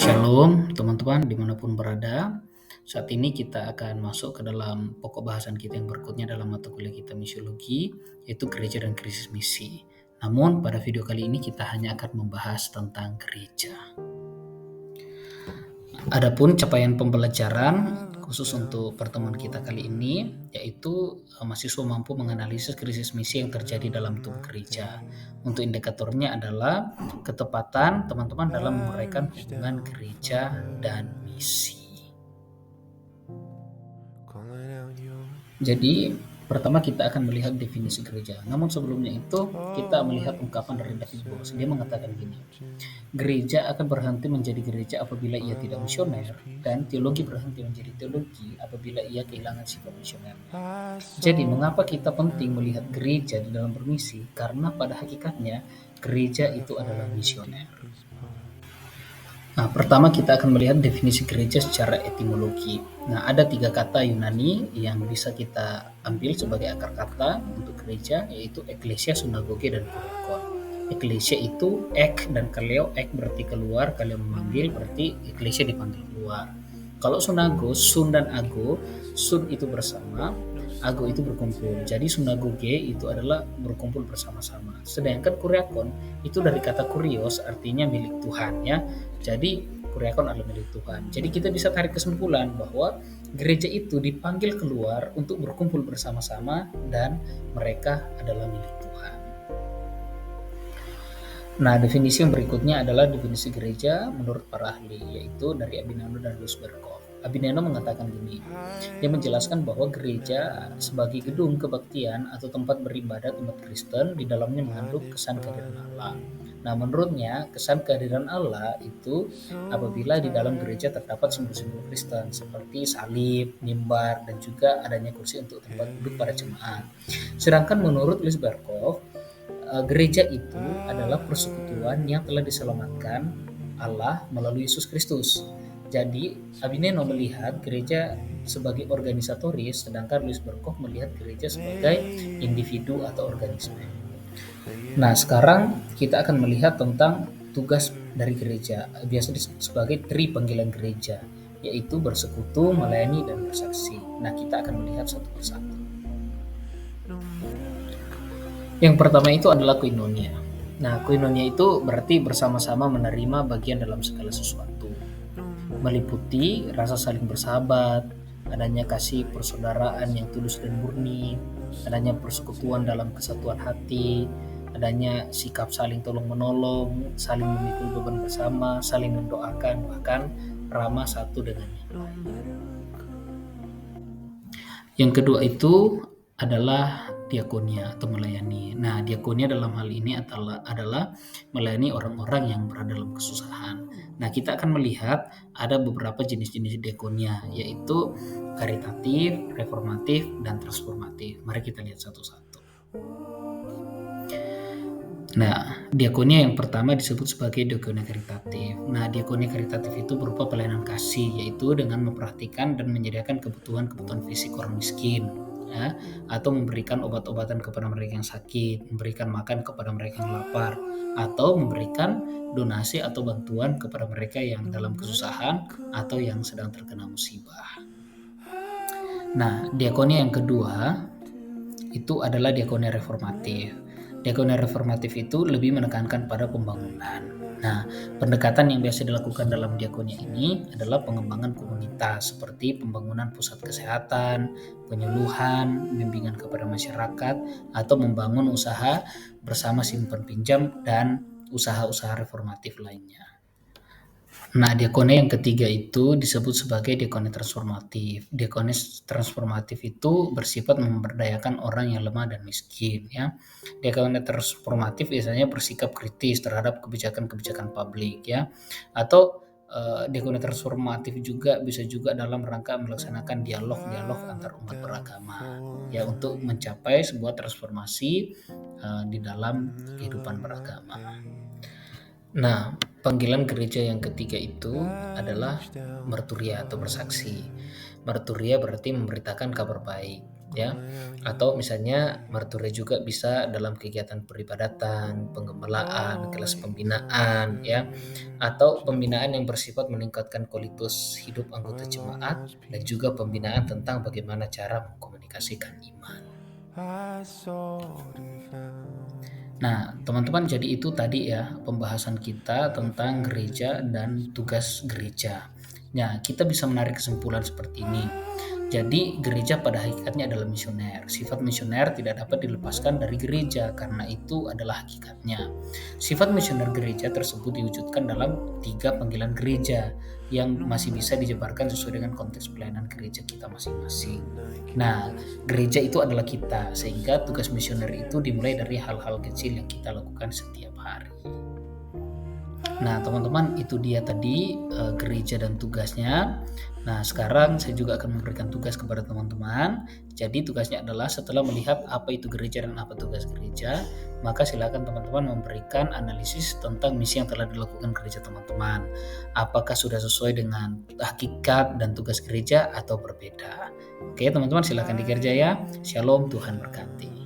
Shalom teman-teman dimanapun berada. Saat ini kita akan masuk ke dalam pokok bahasan kita yang berikutnya dalam mata kuliah kita misiologi, yaitu gereja dan krisis misi. Namun pada video kali ini kita hanya akan membahas tentang gereja. Adapun capaian pembelajaran khusus untuk pertemuan kita kali ini, yaitu mahasiswa mampu menganalisis krisis misi yang terjadi dalam tubuh gereja. Untuk indikatornya adalah ketepatan teman-teman dalam menguraikan hubungan gereja dan misi. Jadi pertama kita akan melihat definisi gereja. Namun sebelumnya itu kita melihat ungkapan dari David Boaz. Dia mengatakan gini, gereja akan berhenti menjadi gereja apabila ia tidak misioner, dan teologi berhenti menjadi teologi apabila ia kehilangan sifat misioner. Jadi mengapa kita penting melihat gereja di dalam bermisi? Karena pada hakikatnya gereja itu adalah misioner. Nah, pertama kita akan melihat definisi gereja secara etimologi. Nah, ada 3 kata Yunani yang bisa kita ambil sebagai akar kata untuk gereja, yaitu eklesia, sunagoge, dan kuriakon. Eklesia itu ek dan kaleo. Ek berarti keluar, kaleo memanggil, berarti eklesia dipanggil keluar. Kalau sunago, sun dan ago, sun itu bersama, ago itu berkumpul. Jadi sunagoge itu adalah berkumpul bersama-sama. Sedangkan kuriakon itu dari kata kurios, artinya milik Tuhan ya. Jadi kuriakon adalah milik Tuhan. Jadi kita bisa tarik kesimpulan bahwa gereja itu dipanggil keluar untuk berkumpul bersama-sama dan mereka adalah milik Tuhan. Nah, definisi yang berikutnya adalah definisi gereja menurut para ahli, yaitu dari Abinano dan Louis Berkhof. Abinano mengatakan gini, dia menjelaskan bahwa gereja sebagai gedung kebaktian atau tempat beribadat umat Kristen di dalamnya mengandung kesan kehadiran Allah. Nah, menurutnya kesan kehadiran Allah itu apabila di dalam gereja terdapat simbol-simbol Kristen seperti salib, mimbar, dan juga adanya kursi untuk tempat duduk para jemaat. Sedangkan menurut Louis Berkhof, gereja itu adalah persekutuan yang telah diselamatkan Allah melalui Yesus Kristus. Jadi Abineno melihat gereja sebagai organisatoris, sedangkan Louis Berkhof melihat gereja sebagai individu atau organisme. Nah, sekarang kita akan melihat tentang tugas dari gereja, biasa disebut sebagai tri panggilan gereja, yaitu bersekutu, melayani, dan bersaksi. Nah, kita akan melihat satu persatu. Yang pertama itu adalah koinonia. Nah, koinonia itu berarti bersama-sama menerima bagian dalam segala sesuatu. Meliputi rasa saling bersahabat, adanya kasih persaudaraan yang tulus dan murni, adanya persekutuan dalam kesatuan hati, adanya sikap saling tolong-menolong, saling memikul beban bersama, saling mendoakan, bahkan ramah satu dengan yang lain. Yang kedua itu adalah diakonia atau melayani. Nah, diakonia dalam hal ini adalah melayani orang-orang yang berada dalam kesusahan. Nah, kita akan melihat ada beberapa jenis-jenis diakonia, yaitu karitatif, reformatif, dan transformatif. Mari kita lihat satu-satu. Nah, diakonia yang pertama disebut sebagai diakonia karitatif. Nah, diakonia karitatif itu berupa pelayanan kasih, yaitu dengan memperhatikan dan menyediakan kebutuhan-kebutuhan fisik orang miskin, ya, atau memberikan obat-obatan kepada mereka yang sakit, memberikan makan kepada mereka yang lapar, atau memberikan donasi atau bantuan kepada mereka yang dalam kesusahan atau yang sedang terkena musibah. Nah, diakonia yang kedua itu adalah diakonia reformatif. Diakonia reformatif itu lebih menekankan pada pembangunan. Nah, pendekatan yang biasa dilakukan dalam diakonia ini adalah pengembangan komunitas seperti pembangunan pusat kesehatan, penyuluhan, bimbingan kepada masyarakat, atau membangun usaha bersama simpan pinjam dan usaha-usaha reformatif lainnya. Nah, diakonia yang ketiga itu disebut sebagai diakonia transformatif. Diakonia transformatif itu bersifat memberdayakan orang yang lemah dan miskin, ya. Diakonia transformatif biasanya bersikap kritis terhadap kebijakan-kebijakan publik, ya. Atau diakonia transformatif juga bisa juga dalam rangka melaksanakan dialog-dialog antar umat beragama, ya, untuk mencapai sebuah transformasi di dalam kehidupan beragama. Nah, panggilan gereja yang ketiga itu adalah marturia atau bersaksi. Marturia berarti memberitakan kabar baik. ya. Atau misalnya marturi juga bisa dalam kegiatan peribadatan, penggembalaan, kelas pembinaan, ya, atau pembinaan yang bersifat meningkatkan kualitas hidup anggota jemaat dan juga pembinaan tentang bagaimana cara mengkomunikasikan iman. Nah, teman-teman, jadi itu tadi ya pembahasan kita tentang gereja dan tugas gereja. Nah, kita bisa menarik kesimpulan seperti ini. Jadi, gereja pada hakikatnya adalah misioner. Sifat misioner tidak dapat dilepaskan dari gereja karena itu adalah hakikatnya. Sifat misioner gereja tersebut diwujudkan dalam 3 panggilan gereja yang masih bisa dijabarkan sesuai dengan konteks pelayanan gereja kita masing-masing. Nah, gereja itu adalah kita, sehingga tugas misioner itu dimulai dari hal-hal kecil yang kita lakukan setiap hari. Nah, teman-teman, itu dia tadi gereja dan tugasnya. Nah, sekarang saya juga akan memberikan tugas kepada teman-teman. Jadi tugasnya adalah setelah melihat apa itu gereja dan apa tugas gereja, maka silakan teman-teman memberikan analisis tentang misi yang telah dilakukan gereja teman-teman. Apakah sudah sesuai dengan hakikat dan tugas gereja atau berbeda? Oke, teman-teman, silakan dikerja ya. Shalom, Tuhan berkati.